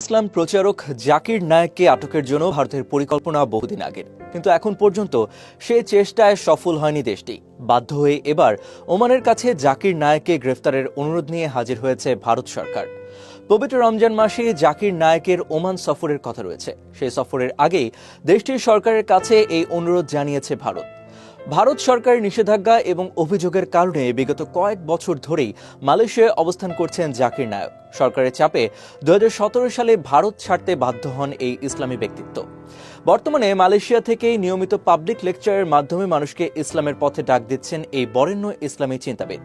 ইসলাম প্রচারক জাকির নায়েককে আটকের জন্য ভারতের পরিকল্পনা বহুদিন আগের, কিন্তু এখন পর্যন্ত সে চেষ্টায় সফল হয়নি দেশটি। বাধ্য হয়ে এবার ওমানের কাছে জাকির নায়েককে গ্রেফতারের অনুরোধ নিয়ে হাজির হয়েছে ভারত সরকার। পবিত্র রমজান মাসে জাকির নায়েকের ওমান সফরের কথা রয়েছে। সেই সফরের আগেই দেশটির সরকারের কাছে এই অনুরোধ জানিয়েছে ভারত সরকারের নিষেধাজ্ঞা এবং অভিযোগের কারণে বিগত কয়েক বছর ধরেই মালয়েশিয়ায় অবস্থান করছেন জাকির নায়েক। সরকারের চাপে 2017 সালে ভারত ছাড়তে বাধ্য হন এই ইসলামী ব্যক্তিত্ব। বর্তমানে মালয়েশিয়া থেকে নিয়মিত পাবলিক লেকচারের মাধ্যমে মানুষকে ইসলামের পথে ডাক দিচ্ছেন এই বরেণ্য ইসলামী চিন্তাবিদ।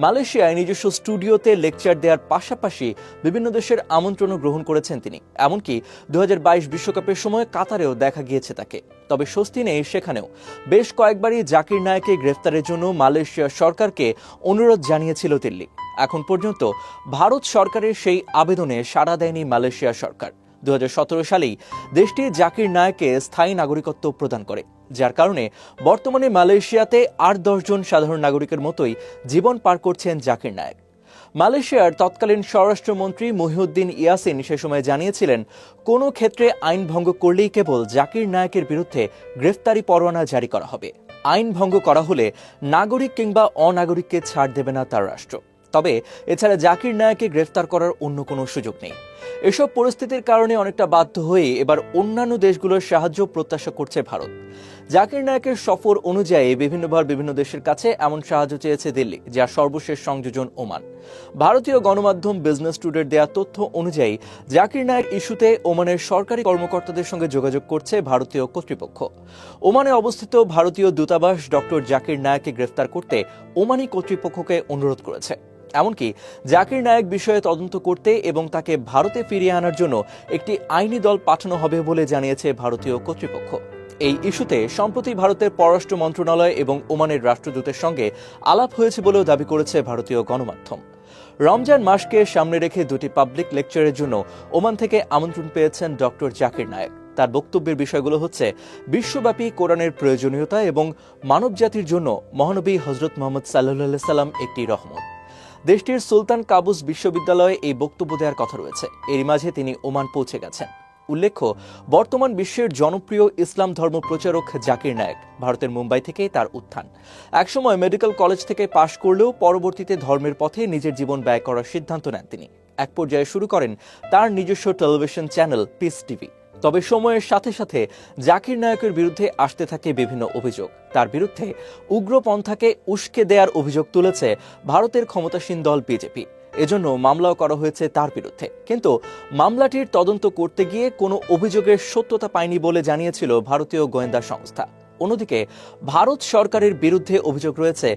মালয়েশিয়ায় নিজস্ব স্টুডিওতে লেকচার দেওয়ার পাশাপাশি বিভিন্ন দেশের আমন্ত্রণও গ্রহণ করেছেন তিনি। এমনকি 2022 বিশ্বকাপের সময় কাতারেও দেখা গিয়েছে তাকে। তবে স্বস্তি নেই সেখানেও। বেশ কয়েকবারই জাকির নায়েককে গ্রেফতারের জন্য মালয়েশিয়া সরকারকে অনুরোধ জানিয়েছিল দিল্লি। এখন পর্যন্ত ভারত সরকারের সেই আবেদনে সাড়া দেয়নি মালয়েশিয়া সরকার। 2017 সালেই দেশটি জাকির নায়েককে স্থায়ী নাগরিকত্ব প্রদান করে, যার কারণে বর্তমানে মালয়েশিয়াতে 8-10 জন সাধারণ নাগরিকের মতোই জীবন পার করছেন জাকির নায়েক। মালয়েশিয়ার তৎকালীন স্বরাষ্ট্রমন্ত্রী মহিউদ্দিন ইয়াসিন সে সময় জানিয়েছিলেন, কোনো ক্ষেত্রে আইন ভঙ্গ করলেই কেবল জাকির নায়েকের বিরুদ্ধে গ্রেফতারি পরোয়ানা জারি করা হবে। আইন ভঙ্গ করা হলে নাগরিক কিংবা অনাগরিককে ছাড় দেবে না তার রাষ্ট্র। তবে এছাড়া জাকির নায়েককে গ্রেফতার করার অন্য কোনো সুযোগ নেই। এসব পরিস্থিতির কারণে অনেকটা বাধ্য হয়ে এবার অন্যান্য দেশগুলোর সাহায্য প্রত্যাশা করছে ভারত। জাকির নায়েকের সফর অনুযায়ী বিভিন্নবার বিভিন্ন দেশের কাছে এমন সাহায্য চেয়েছে দিল্লি, যার সর্বশেষ সংযোজন ওমান। ভারতীয় গণমাধ্যম বিজনেস টুডের দেয়া তথ্য অনুযায়ী জাকির নায়েক ইস্যুতে ওমানের সরকারি কর্মকর্তাদের সঙ্গে যোগাযোগ করছে ভারতীয় কর্তৃপক্ষ। ওমানে অবস্থিত ভারতীয় দূতাবাস ডক্টর জাকির নায়েককে গ্রেফতার করতে ওমানি কর্তৃপক্ষকে অনুরোধ করেছে। এমনকি জাকির নায়েক বিষয়ে তদন্ত করতে এবং তাকে ভারতে ফিরিয়ে আনার জন্য একটি আইনি দল পাঠানো হবে বলে জানিয়েছে ভারতীয় কর্তৃপক্ষ। এই ইস্যুতে সম্প্রতি ভারতের পররাষ্ট্র মন্ত্রণালয় এবং ওমানের রাষ্ট্রদূতের সঙ্গে আলাপ হয়েছে বলেও দাবি করেছে ভারতীয় গণমাধ্যম। রমজান মাসকে সামনে রেখে দুটি পাবলিক লেকচারের জন্য ওমান থেকে আমন্ত্রণ পেয়েছেন ডক্টর জাকির নায়েক। তার বক্তব্যের বিষয়গুলো হচ্ছে বিশ্বব্যাপী কোরআনের প্রয়োজনীয়তা এবং মানবজাতির জন্য মহানবী হযরত মুহাম্মদ সাল্লাল্লাহু আলাইহি সাল্লাম একটি রহমত। দেশটির সুলতান কাবুস বিশ্ববিদ্যালয়ে এই বক্তব্য দেওয়ার কথা রয়েছে। এরই মাঝে তিনি ওমান পৌঁছে গেছেন। উল্লেখ্য, বর্তমান বিশ্বের জনপ্রিয় ইসলাম ধর্ম প্রচারক জাকির নায়েক ভারতের মুম্বাই থেকেই তার উত্থান। একসময় মেডিকেল কলেজ থেকে পাশ করলেও পরবর্তীতে ধর্মের পথে নিজের জীবন ব্যয় করার সিদ্ধান্ত নেন তিনি। এক পর্যায়ে শুরু করেন তার নিজস্ব টেলিভিশন চ্যানেল পিস টিভি। তবে সময়ের সাথে সাথে জাকির নায়েকের বিরুদ্ধে আসতে থাকে বিভিন্ন অভিযোগ। তার বিরুদ্ধে উগ্রপন্থাকে উস্কে দেওয়ার অভিযোগ তুলেছে ভারতের ক্ষমতাসীন দল বিজেপি। এজন্য মামলাও করা হয়েছে তার বিরুদ্ধে, কিন্তু মামলাটির তদন্ত করতে গিয়ে কোনো অভিযোগের সত্যতা পায়নি বলে জানিয়েছিল ভারতীয় গোয়েন্দা সংস্থা। অন্যদিকে ভারত সরকারের বিরুদ্ধে অভিযোগ রয়েছে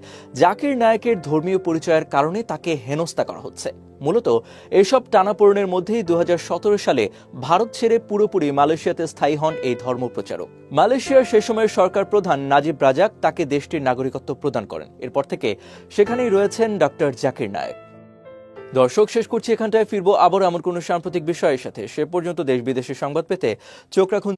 জাকির নায়েকের ধর্মীয় পরিচয়ের কারণে তাকে হেনস্থা করা হচ্ছে। মূলত এসব টানাপোড়েনের মধ্যেই 2017 সালে ভারত ছেড়ে পুরোপুরি মালয়েশিয়াতে স্থায়ী হন এই ধর্মপ্রচারক। মালয়েশিয়ার সে সময়ের সরকার প্রধান নাজিব রাজাক তাকে দেশটির নাগরিকত্ব প্রদান করেন। এরপর থেকে সেখানেই রয়েছেন ডক্টর জাকির নায়েক। দর্শক, শেষ করছি এখানটায়। ফিরবো আবার এমন কোনো সাম্প্রতিক বিষয়ের সাথে। সে পর্যন্ত দেশ বিদেশের সংবাদ পেতে চোখ রাখুন